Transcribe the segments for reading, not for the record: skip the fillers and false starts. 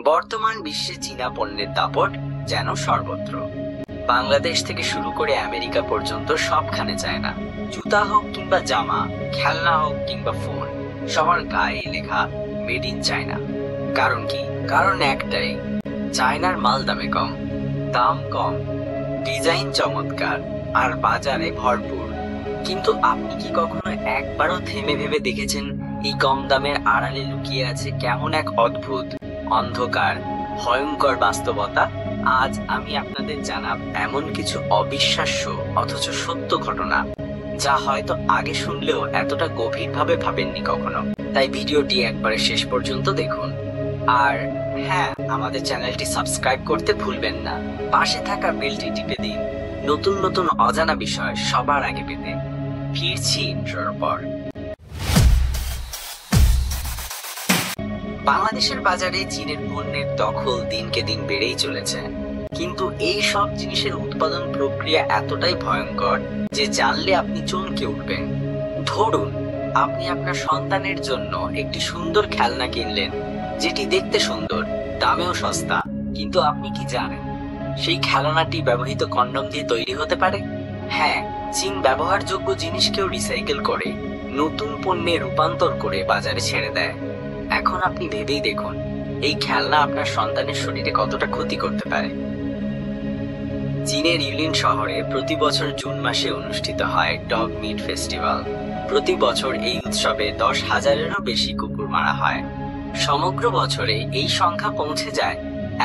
বর্তমান বিশ্বে চীনা পণ্যের দাপট যেন সর্বত্র। বাংলাদেশ থেকে শুরু করে আমেরিকা পর্যন্ত সবখানে চায়না। জুতা হোক কিংবা জামা, খেলনা হোক কিংবা ফোন, সবার গায়ে লেখা মেড ইন চায়না। কারণ কি? কারণ একটাই, চায়নার মাল দামে কম, দাম কম, ডিজাইন চমৎকার আর বাজারে ভরপুর। কিন্তু আপনি কি কখনো একবারও থেমে ভেবে দেখেছেন এই কম দামের আড়ালে লুকিয়ে আছে কেমন এক অদ্ভুত, অন্ধকার, ভয়ঙ্কর বাস্তবতা? আজ আমি আপনাদের জানাব এমন কিছু অবিশ্বাস্য অথচ সত্য ঘটনা, যা হয়তো আগে শুনলেও এতটা গভীরভাবে ভাবেননি কখনো। তাই ভিডিওটি একবারে শেষ পর্যন্ত দেখুন। আর হ্যাঁ, আমাদের চ্যানেলটি সাবস্ক্রাইব করতে ভুলবেন না। পাশে থাকা বেলটি টিপে দিন নতুন নতুন অজানা বিষয় সবার আগে পেতে। ফিরছি ইন্ট্রোর পর। বাংলাদেশের বাজারে চীনের পণ্যের দখল দিনকে দিন বেড়েই চলেছে। কিন্তু এই সব জিনিসের উৎপাদন প্রক্রিয়া এতটাই ভয়ঙ্কর যে জানলে আপনি চমকে উঠবেন। ধরুন, আপনি আপনার সন্তানের জন্য একটি সুন্দর খেলনা কিনলেন, যেটি দেখতে সুন্দর, দামেও সস্তা। কিন্তু আপনি কি জানেন সেই খেলনাটি ব্যবহৃত কন্ডম দিয়ে তৈরি হতে পারে? হ্যাঁ, চীন ব্যবহারযোগ্য জিনিসকেও রিসাইকেল করে নতুন পণ্যে রূপান্তর করে বাজারে ছেড়ে দেয়। এখন আপনি ভেবেই দেখুন, এই খেলনা আপনার সন্তানের শরীরে কতটা ক্ষতি করতে পারে। চীনের ইউলিন শহরে প্রতি বছর জুন মাসে অনুষ্ঠিত হয় ডগ মিট ফেস্টিভ্যাল। প্রতি বছর এই উৎসবে 10,000-এরও বেশি কুকুর মারা হয়। সমগ্র বছরে এই সংখ্যা পৌঁছে যায়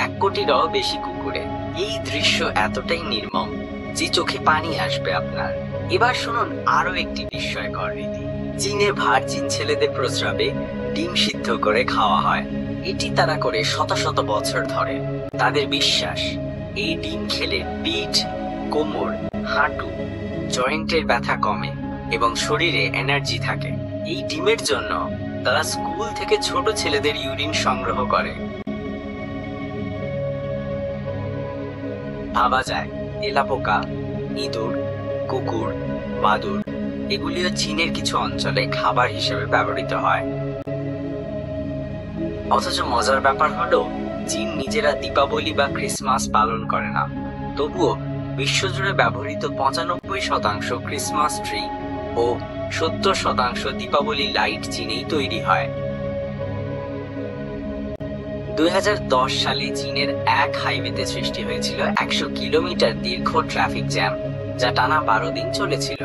1 কোটিরও বেশি কুকুরে। এই দৃশ্য এতটাই নির্মম যে চোখে পানি আসবে আপনার। এবার শুনুন আরো একটি বিস্ময়কর রীতি। চীনে ভার্জিন ছেলেদের প্রস্রাবে ডিম সিদ্ধ করে খাওয়া হয়। এটি তারা করে শত শত বছর ধরে। তাদের বিশ্বাস, এই ডিম খেলে পিঠ, কোমর, হাঁটু, জয়েন্টের ব্যথা কমে এবং শরীরে এনার্জি থাকে। এই ডিমের জন্য তারা স্কুল থেকে ছোট ছেলেদের ইউরিন সংগ্রহ করে। ভাবা যায়, তেলাপোকা, ইঁদুর, কুকুর, বাদুড় এগুলিও চীনের কিছু অঞ্চলে খাবার হিসেবে ব্যবহৃত হয়। অথচ মজার ব্যাপার হলো, চীন নিজেরা দীপাবলি বা ক্রিসমাস পালন করে না। তবুও বিশ্বজুড়ে ব্যবহৃত 95% ক্রিসমাস ট্রি ও 70% দীপাবলি লাইট চীনেই তৈরি হয়। 2010 সালে চীনের এক হাইওয়েতে সৃষ্টি হয়েছিল 100 কিলোমিটার দীর্ঘ ট্রাফিক জ্যাম, যা টানা 12 দিন চলেছিল।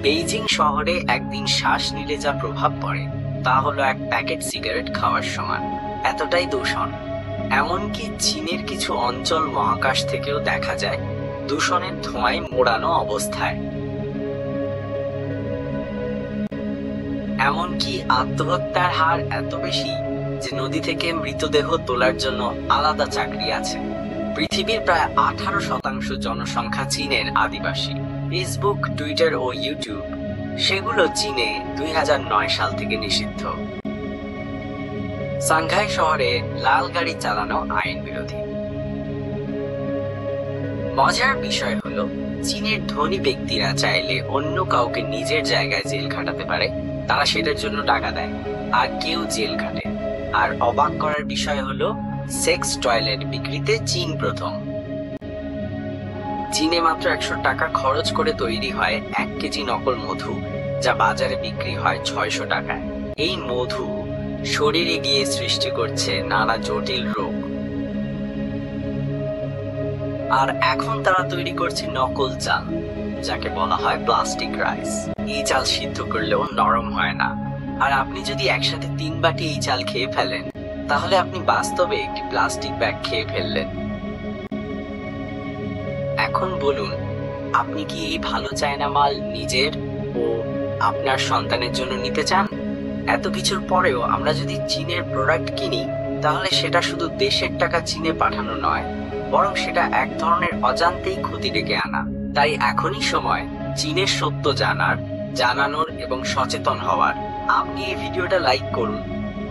বেইজিং শহরে একদিন শ্বাস নিলে যা প্রভাব পড়ে তা হলো এক প্যাকেট সিগারেট খাওয়ার সমান। এতটাই দূষণ। এমনকি চীনের কিছু অঞ্চল মহাকাশ থেকেও দেখা যায় দূষণের ধোঁয়ায় মোড়ানো অবস্থায়। এমনকি আত্মহত্যার হার এত বেশি যে নদী থেকে মৃতদেহ তোলার জন্য আলাদা চাকরি আছে। পৃথিবীর প্রায় 18% জনসংখ্যা চীনের আদিবাসী। ফেসবুক, টুইটার ও ইউটিউব, সেগুলো চীনে 2009 সাল থেকে নিষিদ্ধ। সাংঘাই শহরে লাল গাড়ি চালানো আইন বিরোধী। মজার বিষয় হলো, চীনের ধনী ব্যক্তিরা চাইলে অন্য কাউকে নিজের জায়গায় জেল খাটাতে পারে। তারা সেটার জন্য টাকা দেয়, আর কেউ জেল খাটে। আর অবাক করার বিষয় হলো, সেক্স টয়লেট বিক্রিতে চীন প্রথম। চীনে মাত্র 100 টাকা খরচ করে তৈরি হয় 1 কেজি নকল মধু, যা বাজারে বিক্রি হয় 600 টাকায়। এই মধু শরীরে গিয়ে সৃষ্টি করছে নানা জটিল রোগ। আর এখন তারা তৈরি করছে নকল চাল, যাকে বলা হয় প্লাস্টিক রাইস। এই চাল সিদ্ধ করলেও নরম হয় না। আর আপনি যদি একসাথে 3 বাটি এই চাল খেয়ে ফেলেন, তাহলে আপনি বাস্তবে একটি প্লাস্টিক ব্যাগ খেয়ে ফেললেন। এখন বলুন, আপনি কি এই ভালো চায়না মাল নিজের ও আপনার সন্তানের জন্য নিতে চান? এত কিছুর পরেও আমরা যদি চীনের প্রোডাক্ট কিনি, তাহলে সেটা শুধু দেশের টাকা চীনে পাঠানো নয়, বরং সেটা এক ধরনের অজান্তেই ক্ষতি ডেকে আনা। তাই এখনই সময় চীনের সত্য জানার, জানানোর এবং সচেতন হওয়ার। আপনি এই ভিডিওটা লাইক করুন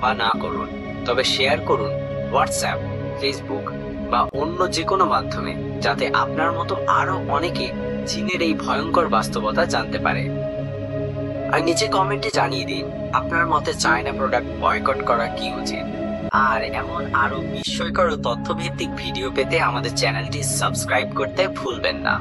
বা না করুন, তবে শেয়ার করুন হোয়াটসঅ্যাপ, ফেসবুক বা অন্য যে কোনো মাধ্যমে, যাতে আপনার মতো আরো অনেকে চীনের এই ভয়ঙ্কর বাস্তবতা জানতে পারে। আর নিচে কমেন্টে জানিয়ে দিন আপনার মতে চায়না প্রোডাক্ট বয়কট করা কি উচিত। আর এমন আরো বিস্ময়কর ও তথ্যভিত্তিক ভিডিও পেতে আমাদের চ্যানেলটি সাবস্ক্রাইব করতে ভুলবেন না।